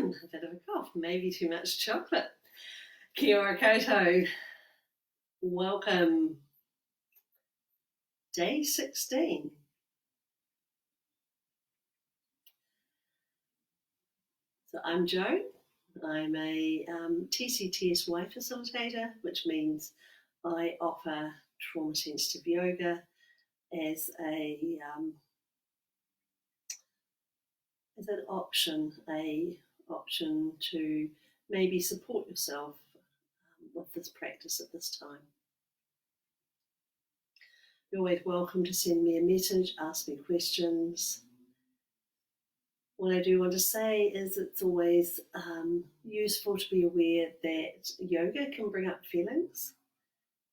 again, a bit of a cough, maybe too much chocolate. Kia ora koutou. Welcome. Day 16. So I'm Jo. I'm a TCTSY facilitator, which means I offer trauma sensitive yoga as an option to maybe support yourself with this practice at this time. You're always welcome to send me a message, ask me questions. What I do want to say is it's always useful to be aware that yoga can bring up feelings.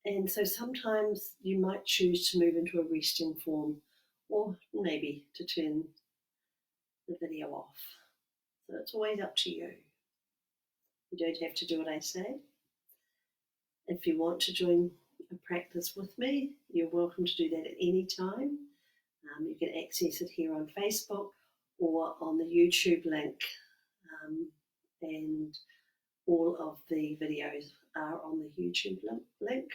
And so sometimes you might choose to move into a resting form, or maybe to turn the video off. So it's always up to you. You don't have to do what I say. If you want to join a practice with me, you're welcome to do that at any time. You can access it here on Facebook or on the YouTube link, and all of the videos are on the YouTube link.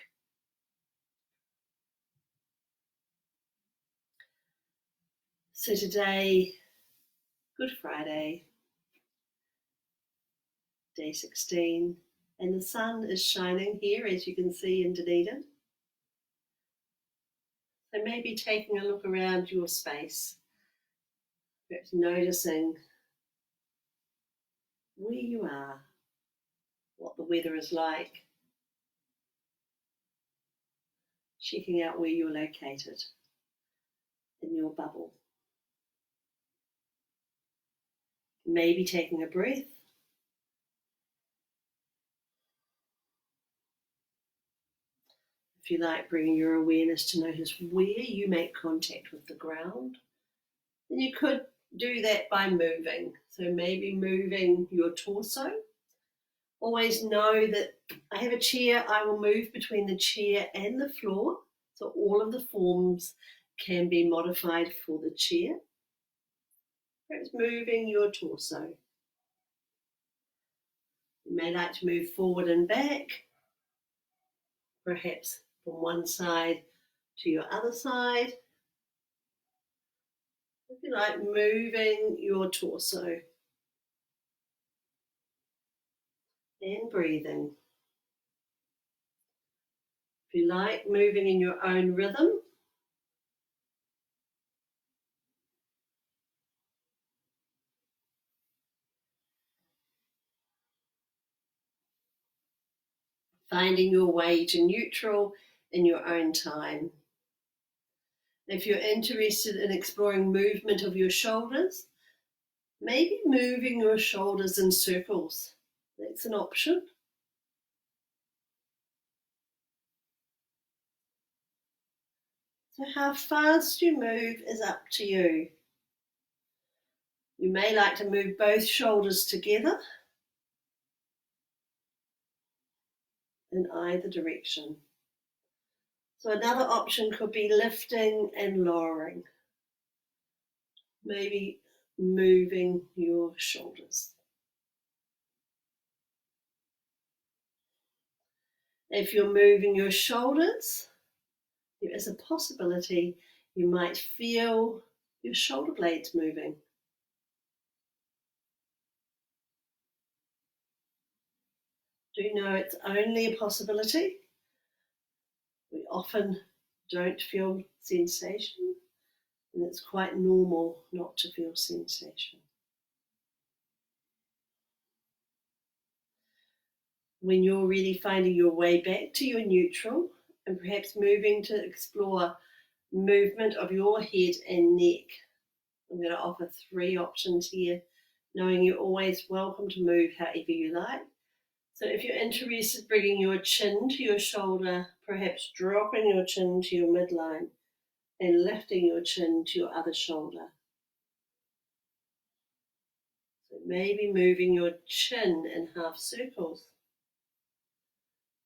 So today, Good Friday, day 16, and the sun is shining here, as you can see in Dunedin. So maybe taking a look around your space, perhaps noticing where you are, what the weather is like, checking out where you're located in your bubble. Maybe taking a breath. If you like, bringing your awareness to notice where you make contact with the ground. And you could do that by moving. So maybe moving your torso. Always know that I have a chair, I will move between the chair and the floor. So all of the forms can be modified for the chair. Perhaps moving your torso. You may like to move forward and back, perhaps from one side to your other side. If you like, moving your torso and breathing. If you like, moving in your own rhythm. Finding your way to neutral in your own time. If you're interested in exploring movement of your shoulders, maybe moving your shoulders in circles. That's an option. So how fast you move is up to you. You may like to move both shoulders together in either direction. So another option could be lifting and lowering. Maybe moving your shoulders. If you're moving your shoulders, there is a possibility you might feel your shoulder blades moving. Do know it's only a possibility. We often don't feel sensation, and it's quite normal not to feel sensation. When you're really finding your way back to your neutral, and perhaps moving to explore movement of your head and neck. I'm going to offer 3 options here, knowing you're always welcome to move however you like. So if you're interested, bringing your chin to your shoulder, perhaps dropping your chin to your midline and lifting your chin to your other shoulder. So maybe moving your chin in half circles.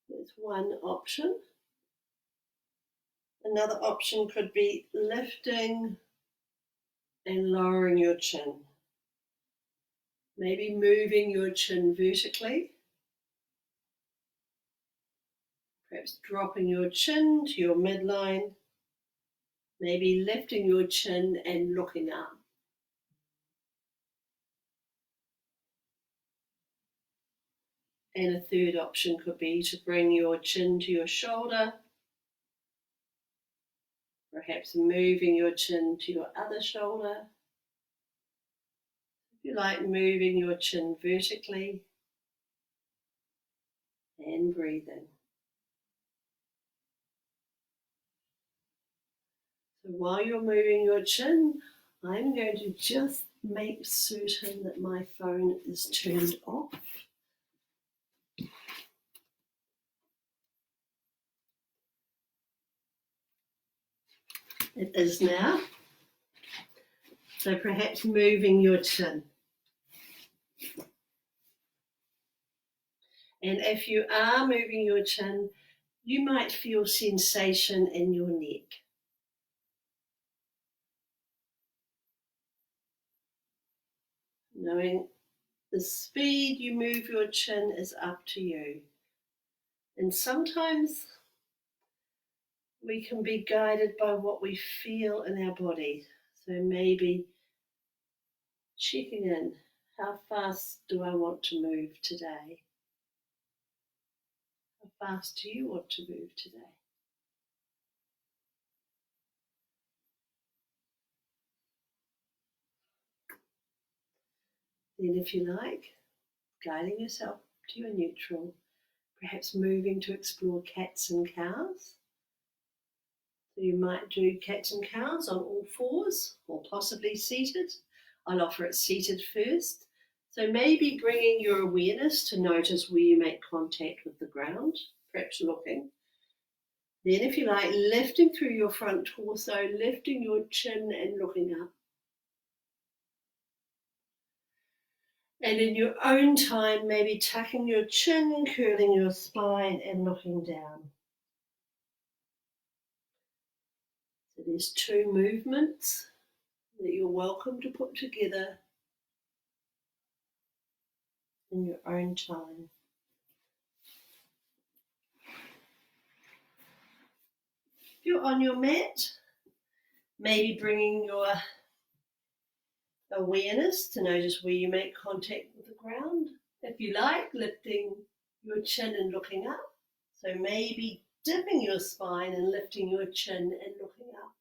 That's one option. Another option could be lifting and lowering your chin. Maybe moving your chin vertically. Perhaps dropping your chin to your midline. Maybe lifting your chin and looking up. And a third option could be to bring your chin to your shoulder. Perhaps moving your chin to your other shoulder. If you like, moving your chin vertically and breathing. So while you're moving your chin, I'm going to just make certain that my phone is turned off. It is now. So perhaps moving your chin. And if you are moving your chin, you might feel sensation in your neck. Knowing the speed you move your chin is up to you. And sometimes we can be guided by what we feel in our body. So maybe checking in, how fast do I want to move today? How fast do you want to move today? Then if you like, guiding yourself to your neutral, perhaps moving to explore cats and cows. So you might do cats and cows on all fours or possibly seated. I'll offer it seated first. So maybe bringing your awareness to notice where you make contact with the ground, perhaps looking. Then if you like, lifting through your front torso, lifting your chin and looking up. And in your own time, maybe tucking your chin, curling your spine and looking down. So there's two movements that you're welcome to put together in your own time. If you're on your mat, maybe bringing your awareness to notice where you make contact with the ground. If you like, lifting your chin and looking up. So maybe dipping your spine and lifting your chin and looking up.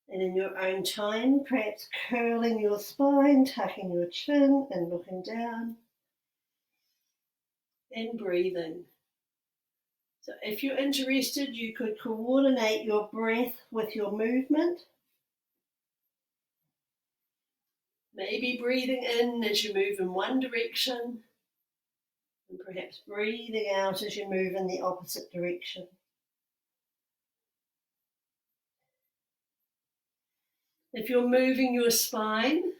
And in your own time, perhaps curling your spine, tucking your chin and looking down. And breathing. So if you're interested, you could coordinate your breath with your movement. Maybe breathing in as you move in one direction, and perhaps breathing out as you move in the opposite direction. If you're moving your spine,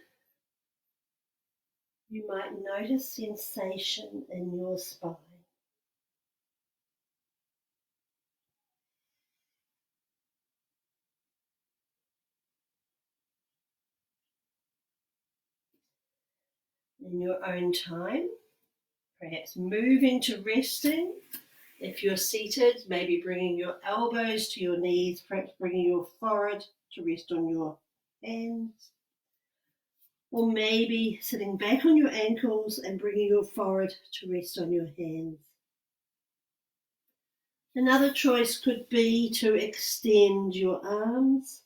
you might notice sensation in your spine. In your own time, perhaps moving to resting. If you're seated, maybe bringing your elbows to your knees, perhaps bringing your forehead to rest on your hands. Or maybe sitting back on your ankles and bringing your forehead to rest on your hands. Another choice could be to extend your arms.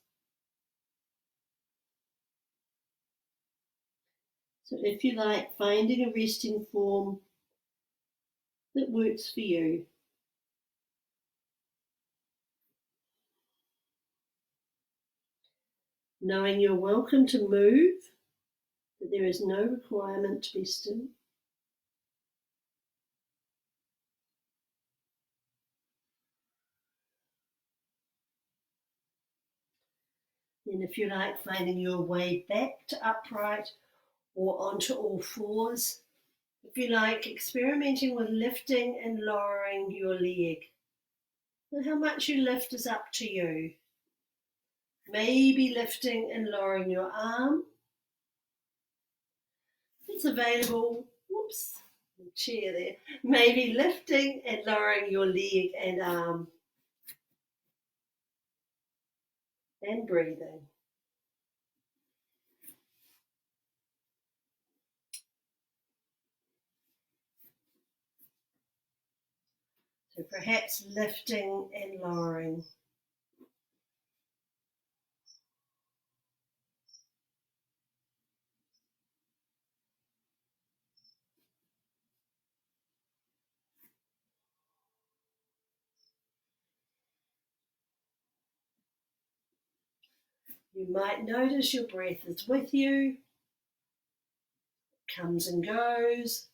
So if you like, finding a resting form that works for you. Knowing you're welcome to move, that there is no requirement to be still. And if you like, finding your way back to upright or onto all fours. If you like, experimenting with lifting and lowering your leg. So how much you lift is up to you. Maybe lifting and lowering your arm, it's available, whoops, chair there, maybe lifting and lowering your leg and arm and breathing. So perhaps lifting and lowering. You might notice your breath is with you, comes and goes,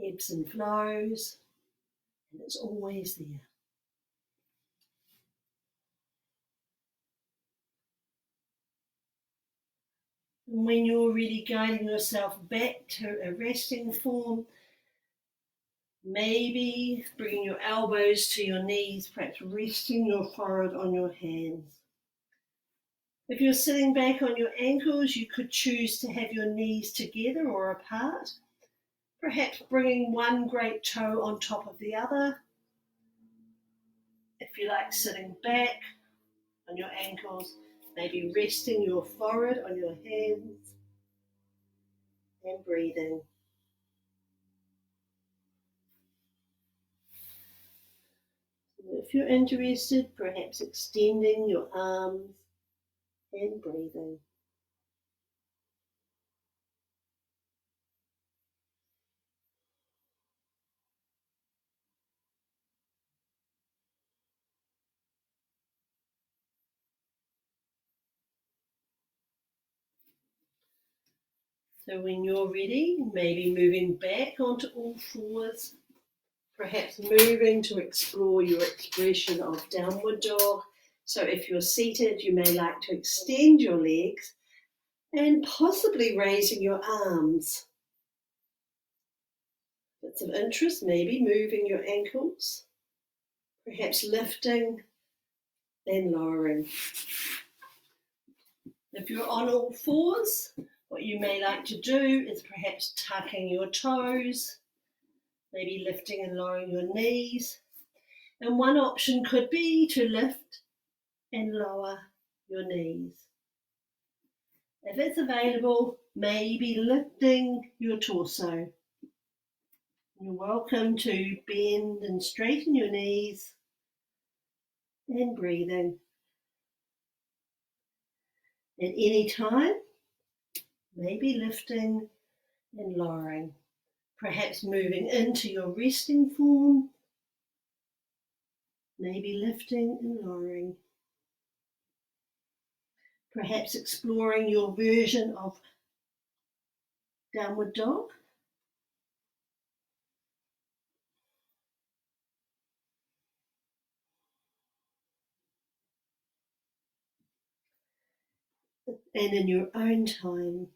ebbs and flows, and it's always there. And when you're really guiding yourself back to a resting form, maybe bringing your elbows to your knees, perhaps resting your forehead on your hands. If you're sitting back on your ankles, you could choose to have your knees together or apart, perhaps bringing one great toe on top of the other. If you like sitting back on your ankles, maybe resting your forehead on your hands and breathing. If you're interested, perhaps extending your arms and breathing. So when you're ready, maybe moving back onto all fours, perhaps moving to explore your expression of downward dog. So if you're seated, you may like to extend your legs and possibly raising your arms. If it's of interest, maybe moving your ankles, perhaps lifting and lowering. If you're on all fours, what you may like to do is perhaps tucking your toes, maybe lifting and lowering your knees. And one option could be to lift and lower your knees. If it's available, maybe lifting your torso. You're welcome to bend and straighten your knees and breathing. At any time, maybe lifting and lowering, perhaps moving into your resting form, maybe lifting and lowering, perhaps exploring your version of downward dog. And in your own time,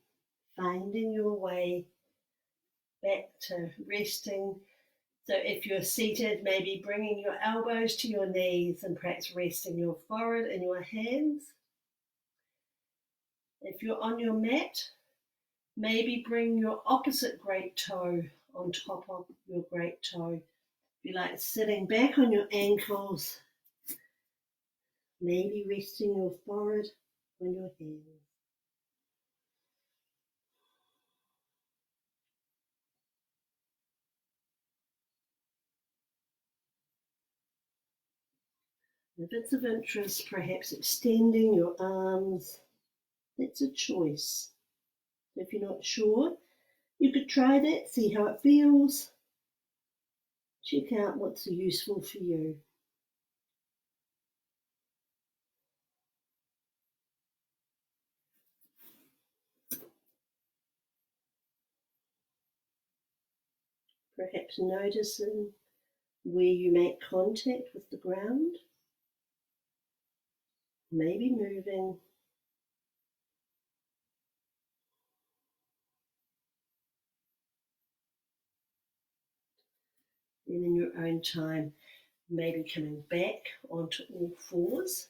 finding your way back to resting. So if you're seated, maybe bringing your elbows to your knees and perhaps resting your forehead in your hands. If you're on your mat, maybe bring your opposite great toe on top of your great toe. If you like sitting back on your ankles, maybe resting your forehead on your hands. If it's of interest, perhaps extending your arms. That's a choice. If you're not sure, you could try that, see how it feels. Check out what's useful for you. Perhaps noticing where you make contact with the ground. Maybe moving. And in your own time, maybe coming back onto all fours.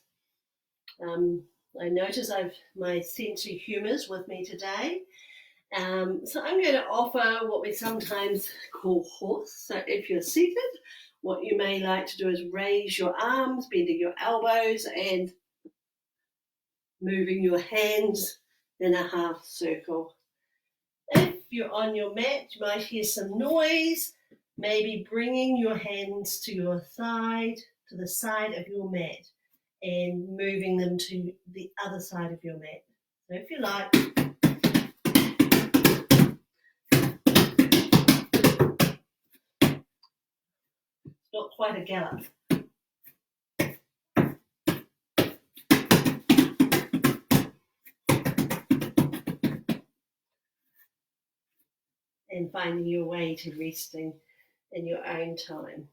I notice I've my sensory humours with me today, So I'm going to offer what we sometimes call horse. So if you're seated, what you may like to do is raise your arms, bending your elbows and moving your hands in a half circle. If you're on your mat, you might hear some noise, maybe bringing your hands to the side of your mat and moving them to the other side of your mat. So if you like, not quite a gallop. And finding your way to resting in your own time.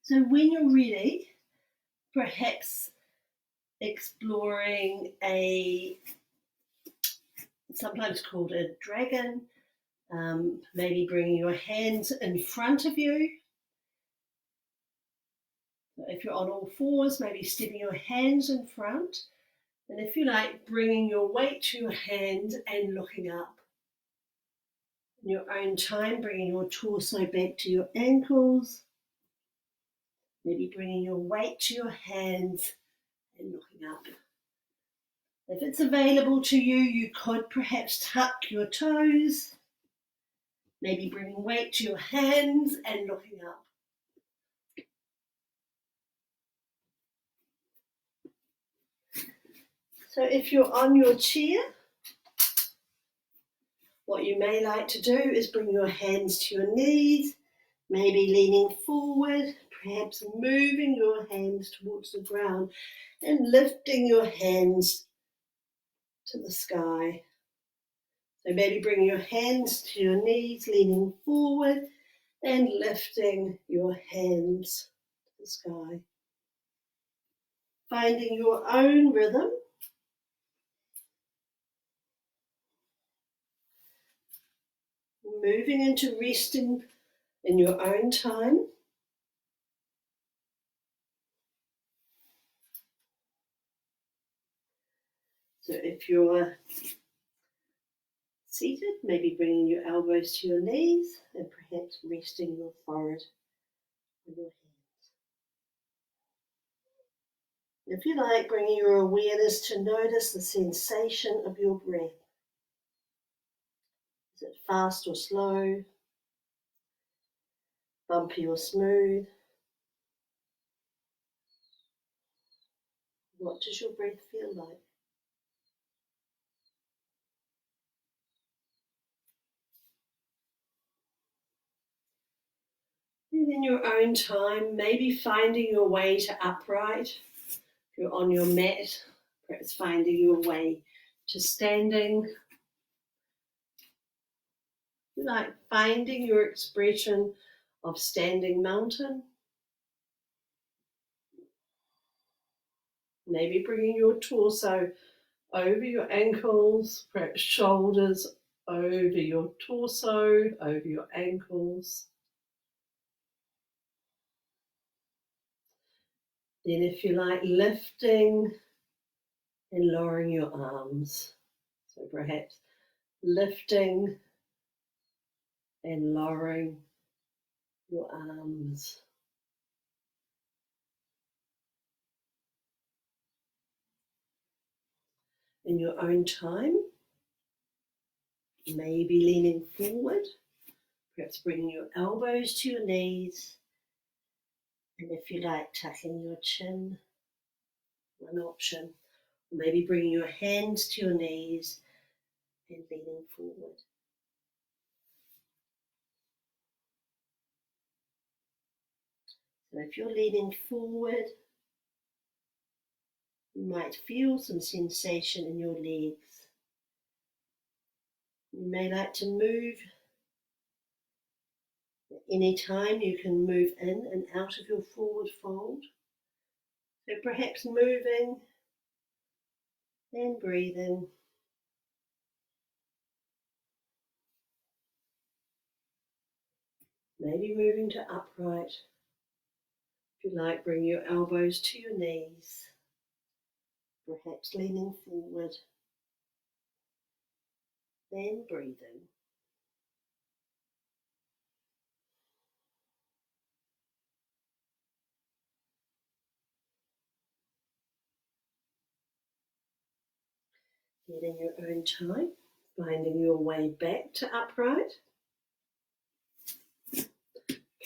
So when you're ready, perhaps exploring sometimes called a dragon, maybe bringing your hands in front of you. If you're on all fours, maybe stepping your hands in front. And if you like, bringing your weight to your hands and looking up. In your own time, bringing your torso back to your ankles. Maybe bringing your weight to your hands and looking up. If it's available to you, you could perhaps tuck your toes. Maybe bringing weight to your hands and looking up. So if you're on your chair, what you may like to do is bring your hands to your knees, maybe leaning forward, perhaps moving your hands towards the ground and lifting your hands to the sky. So maybe bring your hands to your knees, leaning forward and lifting your hands to the sky. Finding your own rhythm. Moving into resting in your own time. So if you're seated, maybe bringing your elbows to your knees and perhaps resting your forehead on your hands. If you like, bringing your awareness to notice the sensation of your breath. Is it fast or slow? Bumpy or smooth? What does your breath feel like? And in your own time, maybe finding your way to upright. If you're on your mat, perhaps finding your way to standing. Like finding your expression of standing mountain. Maybe bringing your torso over your ankles, perhaps shoulders over your torso, over your ankles. Then if you like, lifting and lowering your arms. So perhaps lifting and lowering your arms. In your own time, maybe leaning forward, perhaps bringing your elbows to your knees, and if you like, tucking your chin, one option. Or maybe bringing your hands to your knees and leaning forward. So if you're leaning forward, you might feel some sensation in your legs. You may like to move. At any time you can move in and out of your forward fold. So perhaps moving and breathing. Maybe moving to upright. If you like, bring your elbows to your knees, perhaps leaning forward, then breathing. Yet in your own time, finding your way back to upright,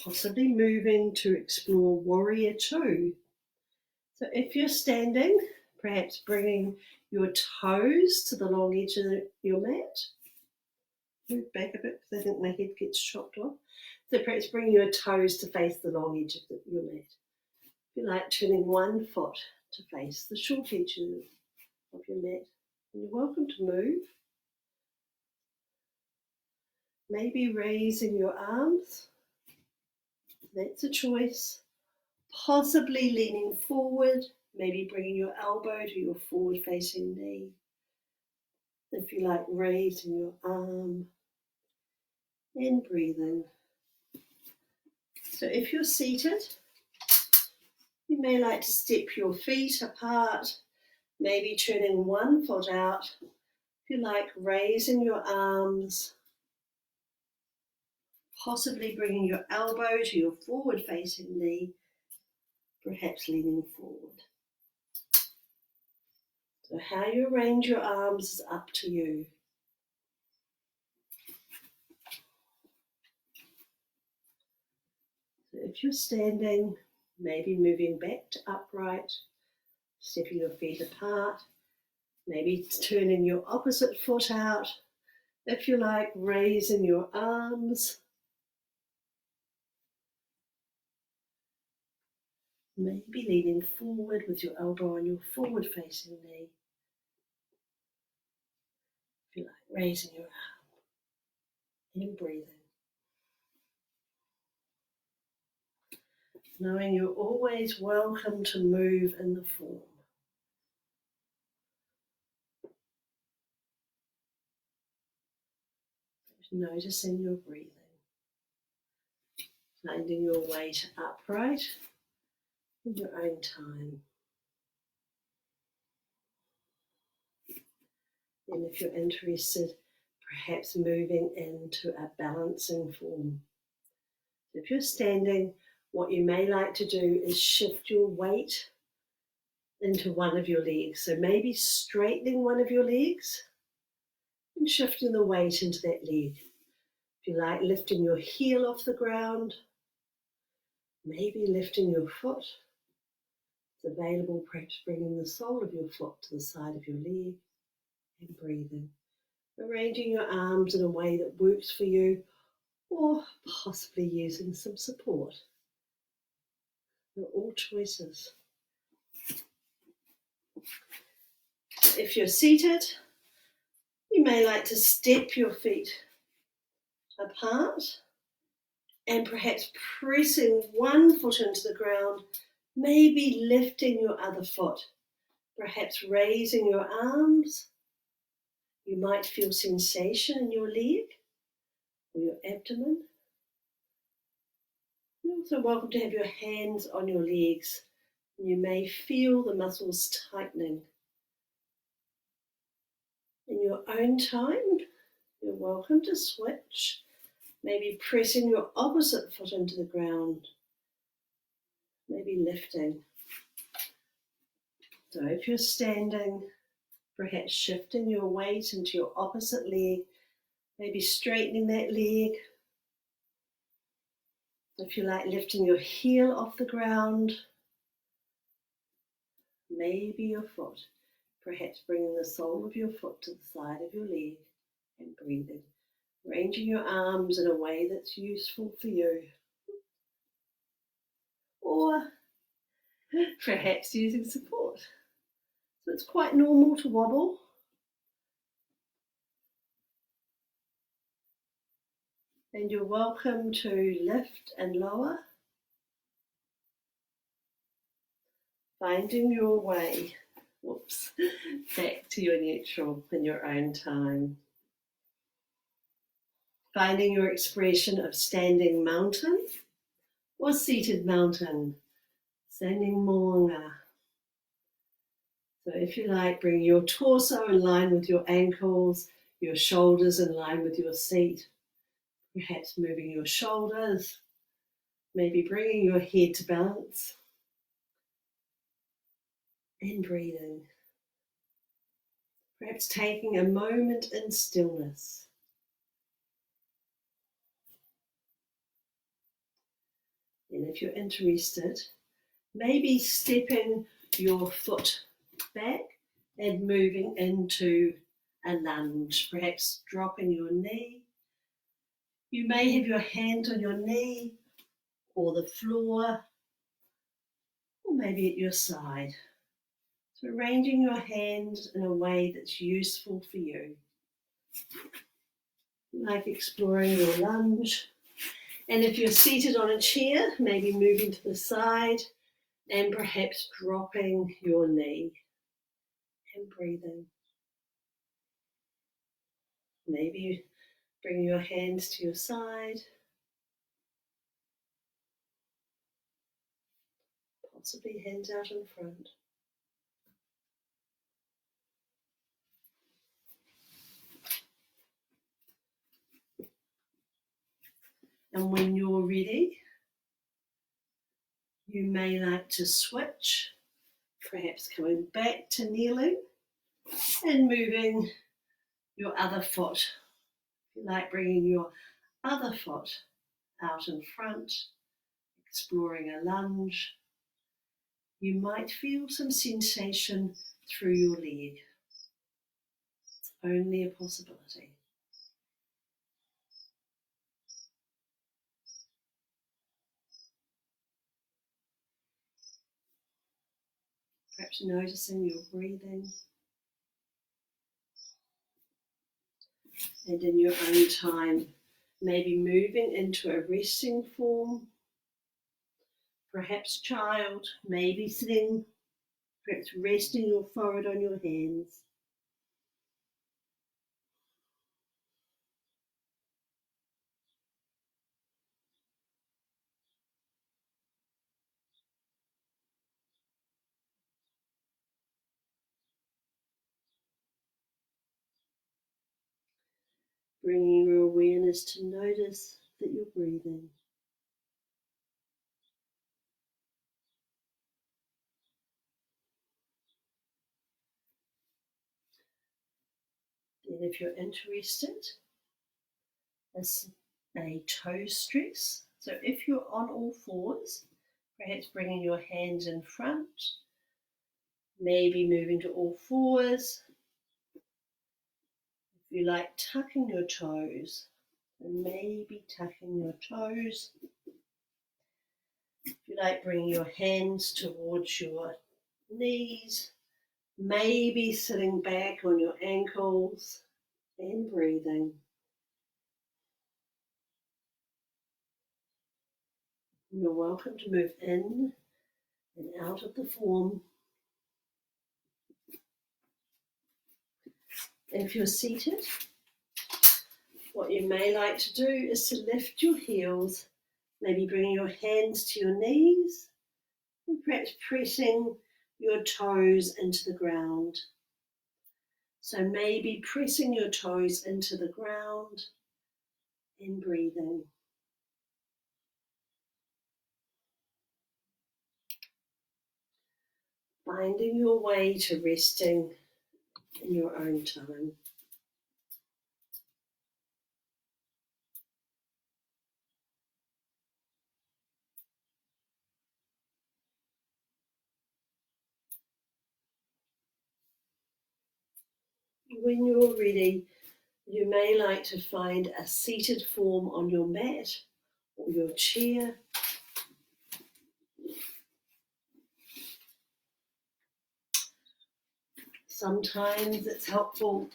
possibly moving to explore warrior two. So if you're standing, perhaps bringing your toes to the long edge of your mat. Move back a bit because I think my head gets chopped off. So perhaps bring your toes to face the long edge of your mat. If you like, turning one foot to face the short edge of your mat. And you're welcome to move. Maybe raising your arms. That's a choice. Possibly leaning forward, maybe bringing your elbow to your forward-facing knee. If you like, raising your arm and breathing. So if you're seated, you may like to step your feet apart, maybe turning one foot out. If you like, raising your arms, possibly bringing your elbow to your forward-facing knee, perhaps leaning forward. So how you arrange your arms is up to you. So if you're standing, maybe moving back to upright, stepping your feet apart, maybe turning your opposite foot out. If you like, raising your arms, maybe leaning forward with your elbow on your forward-facing knee. If you like, raising your arm and breathing. Knowing you're always welcome to move in the form. Noticing your breathing. Finding your way to upright in your own time. And if you're interested, perhaps moving into a balancing form. If you're standing, what you may like to do is shift your weight into one of your legs. So maybe straightening one of your legs and shifting the weight into that leg. If you like, lifting your heel off the ground, maybe lifting your foot. It's available, perhaps bringing the sole of your foot to the side of your leg and breathing. Arranging your arms in a way that works for you, or possibly using some support. They're all choices. If you're seated, you may like to step your feet apart and perhaps pressing one foot into the ground, maybe lifting your other foot, perhaps raising your arms. You might feel sensation in your leg or your abdomen. You're also welcome to have your hands on your legs. You may feel the muscles tightening. In your own time, you're welcome to switch, maybe pressing your opposite foot into the ground, maybe lifting. So if you're standing, perhaps shifting your weight into your opposite leg, maybe straightening that leg. If you like, lifting your heel off the ground, maybe your foot, perhaps bringing the sole of your foot to the side of your leg and breathing. Arranging your arms in a way that's useful for you. Or perhaps using support. So it's quite normal to wobble. And you're welcome to lift and lower. Finding your way, back to your neutral in your own time. Finding your expression of standing mountain or seated mountain, standing moanga. So if you like, bring your torso in line with your ankles, your shoulders in line with your seat, perhaps moving your shoulders, maybe bringing your head to balance, and breathing. Perhaps taking a moment in stillness. And if you're interested, maybe stepping your foot back and moving into a lunge, perhaps dropping your knee. You may have your hand on your knee or the floor, or maybe at your side. So arranging your hands in a way that's useful for you. Like exploring your lunge. And if you're seated on a chair, maybe moving to the side and perhaps dropping your knee and breathing. Maybe bring your hands to your side, possibly hands out in front. And when you're ready, you may like to switch, perhaps coming back to kneeling and moving your other foot. If you like, bringing your other foot out in front, exploring a lunge. You might feel some sensation through your leg. It's only a possibility. Perhaps noticing your breathing. And in your own time, maybe moving into a resting form. Perhaps child, maybe sitting, perhaps resting your forehead on your hands. Bringing your awareness to notice that you're breathing. And if you're interested, as a toe stretch. So if you're on all fours, perhaps bringing your hands in front, maybe moving to all fours. If you like, tucking your toes, maybe tucking your toes. If you like, bringing your hands towards your knees, maybe sitting back on your ankles and breathing. You're welcome to move in and out of the form. If you're seated, what you may like to do is to lift your heels, maybe bringing your hands to your knees and perhaps pressing your toes into the ground. So maybe pressing your toes into the ground and breathing. Finding your way to resting in your own time. When you're ready, you may like to find a seated form on your mat or your chair. Sometimes it's helpful,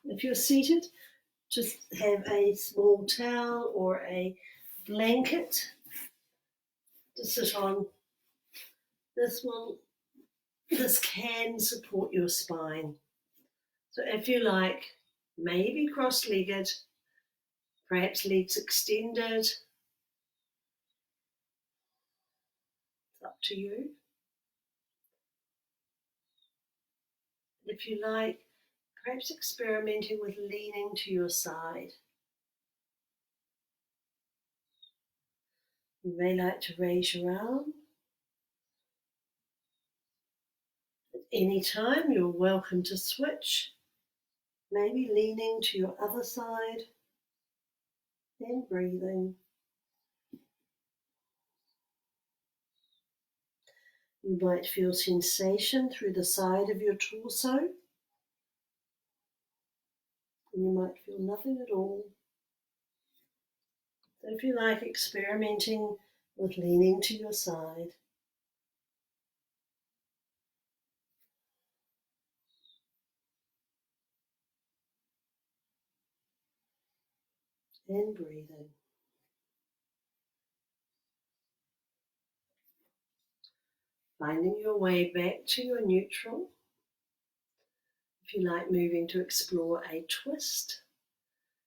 if you're seated, just have a small towel or a blanket to sit on. This can support your spine. So if you like, maybe cross-legged, Perhaps legs extended. It's up to you. If you like, perhaps experimenting with leaning to your side. You may like to raise your arm. At any time, you're welcome to switch, maybe leaning to your other side and breathing. You might feel sensation through the side of your torso, and you might feel nothing at all. So if you like, experimenting with leaning to your side. And breathing. Finding your way back to your neutral. If you like, moving to explore a twist.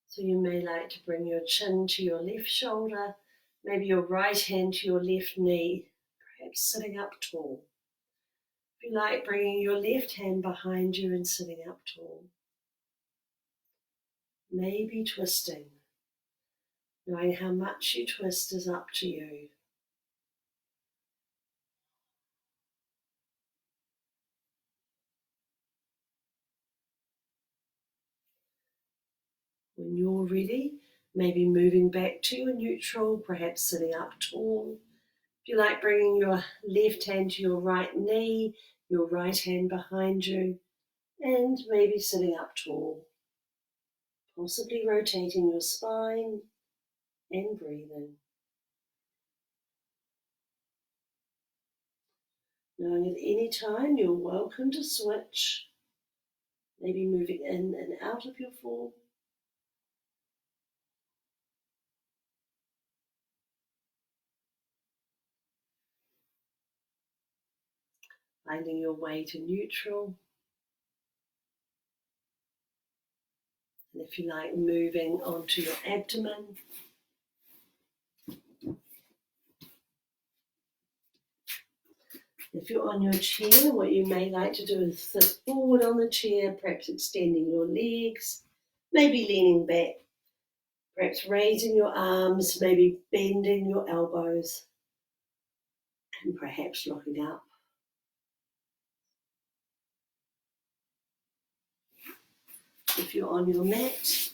So you may like to bring your chin to your left shoulder, maybe your right hand to your left knee, perhaps sitting up tall. If you like, bringing your left hand behind you and sitting up tall. Maybe twisting. Knowing how much you twist is up to you. When you're ready, maybe moving back to your neutral, perhaps sitting up tall. If you like, bringing your left hand to your right knee, your right hand behind you, and maybe sitting up tall. Possibly rotating your spine and breathing. Knowing at any time you're welcome to switch, maybe moving in and out of your form. Finding your way to neutral. And if you like, moving onto your abdomen. If you're on your chair, what you may like to do is sit forward on the chair, perhaps extending your legs, maybe leaning back, perhaps raising your arms, maybe bending your elbows, and perhaps looking up. If you're on your mat,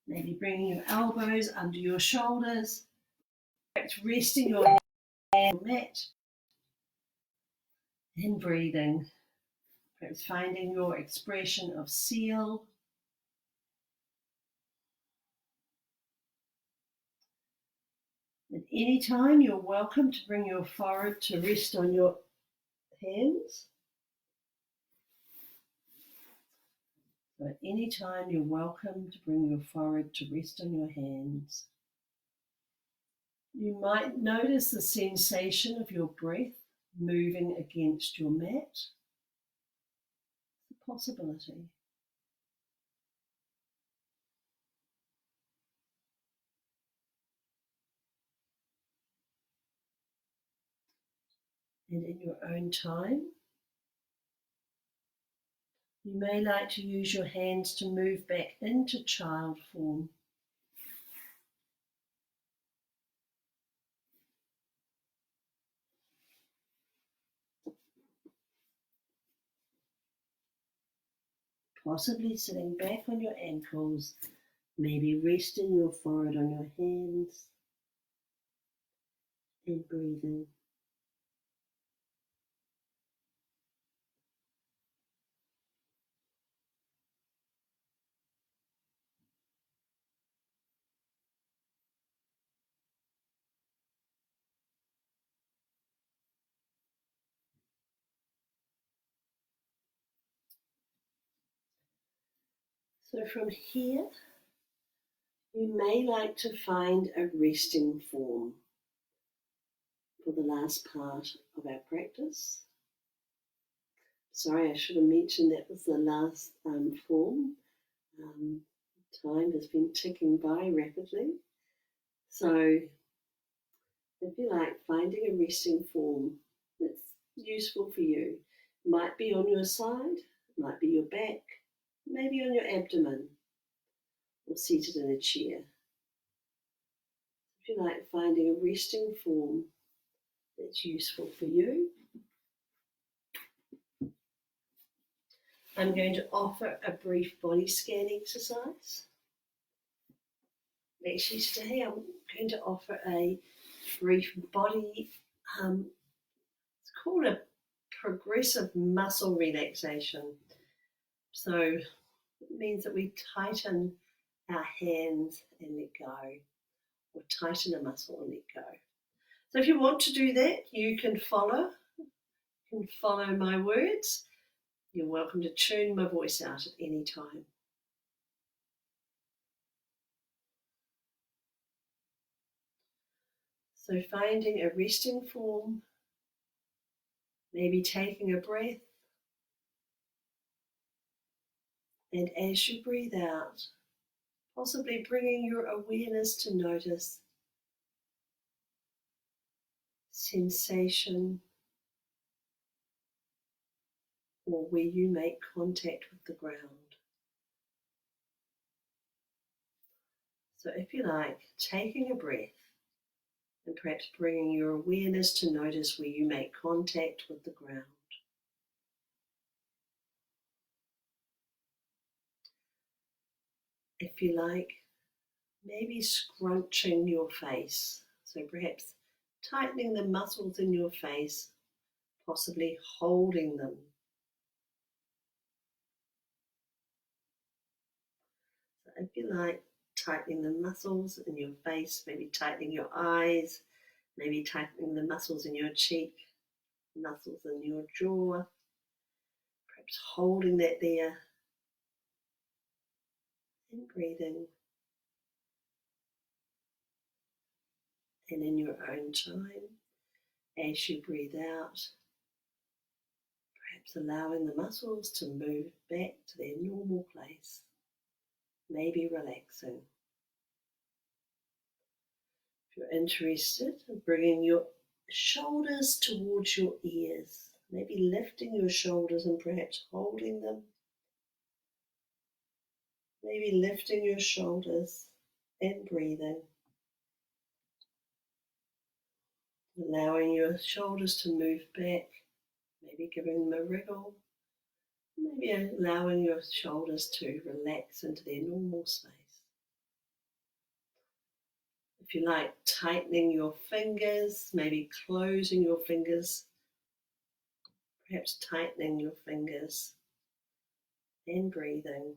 maybe bringing your elbows under your shoulders, perhaps resting your hand on the mat, and breathing. Perhaps finding your expression of seal. At any time, you're welcome to bring your forehead to rest on your hands. So at any time, you're welcome to bring your forehead to rest on your hands. You might notice the sensation of your breath moving against your mat. It's a possibility. And in your own time, you may like to use your hands to move back into child form. Possibly sitting back on your ankles, maybe resting your forehead on your hands and breathing. So from here, you may like to find a resting form for the last part of our practice. Sorry, I should have mentioned that was the last form Time has been ticking by rapidly. So if you like, finding a resting form that's useful for you. Might be on your side, might be your back, maybe on your abdomen, or seated in a chair. If you like, finding a resting form that's useful for you. I'm going to offer a brief body scan exercise. Actually, today I'm going to offer a brief body, it's called a progressive muscle relaxation. So it means that we tighten our hands and let go, or tighten a muscle and let go. So if you want to do that, you can follow my words. You're welcome to tune my voice out at any time. So finding a resting form, maybe taking a breath, and as you breathe out, possibly bringing your awareness to notice sensation or where you make contact with the ground. So if you like, taking a breath and perhaps bringing your awareness to notice where you make contact with the ground. If you like, maybe scrunching your face. So perhaps tightening the muscles in your face, possibly holding them. So if you like, tightening the muscles in your face, maybe tightening your eyes, maybe tightening the muscles in your cheek, muscles in your jaw, perhaps holding that there and breathing. And in your own time, as you breathe out, perhaps allowing the muscles to move back to their normal place, maybe relaxing. If you're interested in bringing your shoulders towards your ears, maybe lifting your shoulders and perhaps holding them, maybe lifting your shoulders and breathing. Allowing your shoulders to move back, maybe giving them a wriggle, maybe allowing your shoulders to relax into their normal space. If you like, tightening your fingers, maybe closing your fingers, perhaps tightening your fingers and breathing.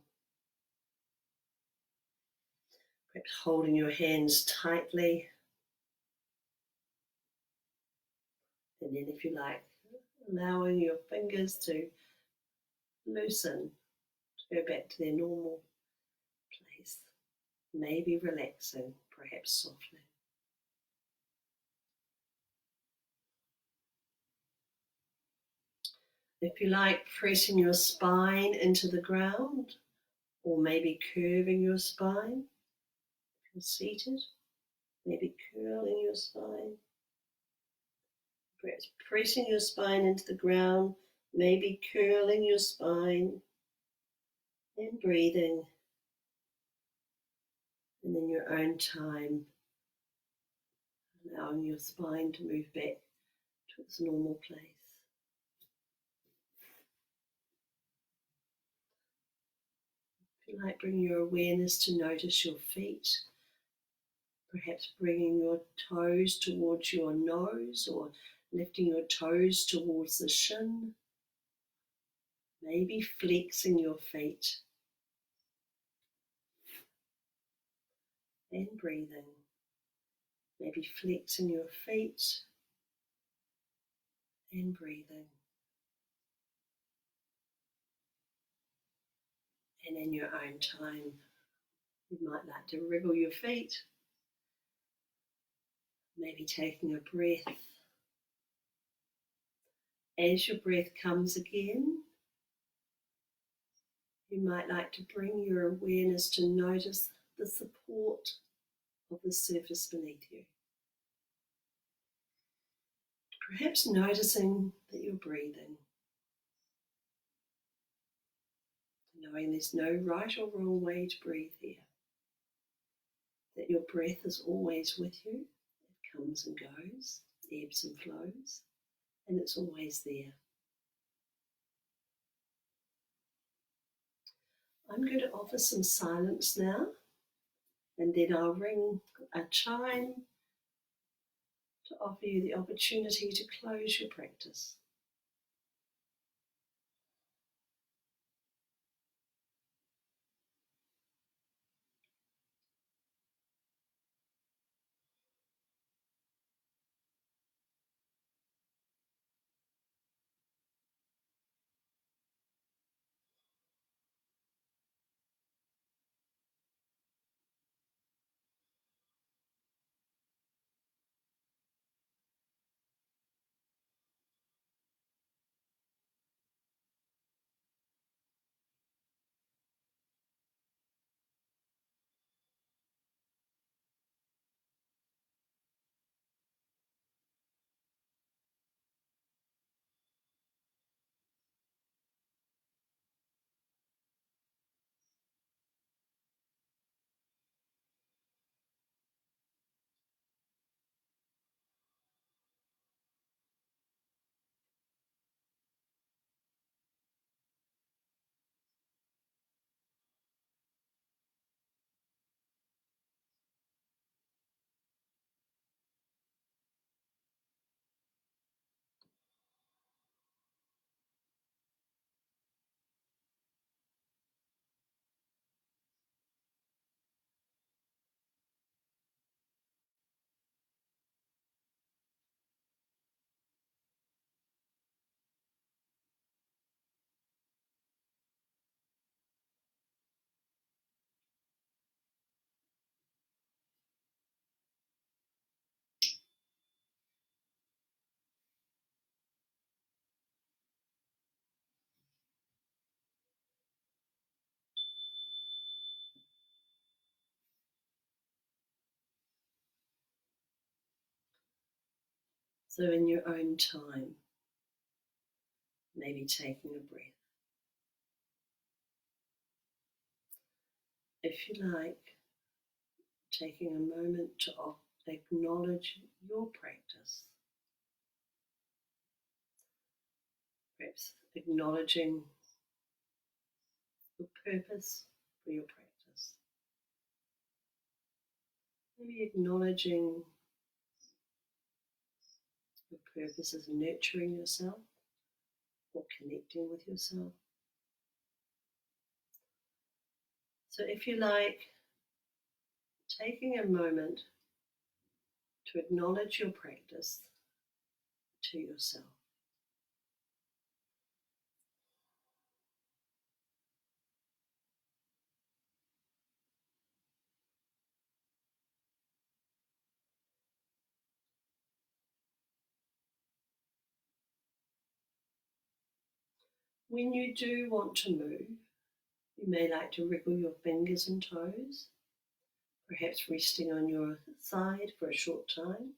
Perhaps holding your hands tightly. And then if you like, allowing your fingers to loosen, to go back to their normal place. Maybe relaxing, perhaps softly. If you like, pressing your spine into the ground, or maybe curving your spine. If you're seated, maybe curling your spine. Perhaps pressing your spine into the ground, maybe curling your spine and breathing. And in your own time, allowing your spine to move back to its normal place. If you like, bring your awareness to notice your feet, perhaps bringing your toes towards your nose or lifting your toes towards the shin, maybe flexing your feet and breathing, maybe flexing your feet and breathing. And in your own time, you might like to wriggle your feet, maybe taking a breath. As your breath comes again, You might like to bring your awareness to notice the support of the surface beneath you. Perhaps noticing that you're breathing, knowing there's no right or wrong way to breathe here, that your breath is always with you. It comes and goes, ebbs and flows, and it's always there. I'm going to offer some silence now, and then I'll ring a chime to offer you the opportunity to close your practice. So in your own time, maybe taking a breath. If you like, taking a moment to acknowledge your practice. Perhaps acknowledging the purpose for your practice. Maybe acknowledging the purpose is nurturing yourself or connecting with yourself. So if you like, taking a moment to acknowledge your practice to yourself. When you do want to move, you may like to wriggle your fingers and toes, perhaps resting on your side for a short time.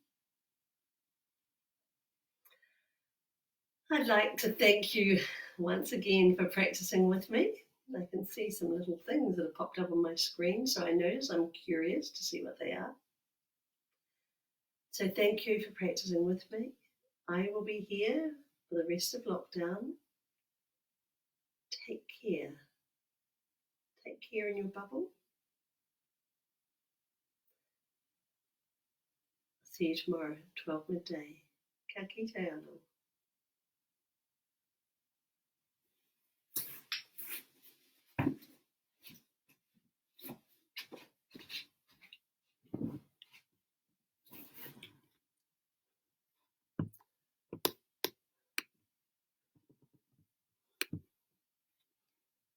I'd like to thank you once again for practicing with me. I can see some little things that have popped up on my screen, so I notice I'm curious to see what they are. So thank you for practicing with me. I will be here for the rest of lockdown. Take care. Take care in your bubble. See you tomorrow, 12 midday. Ka kite anō.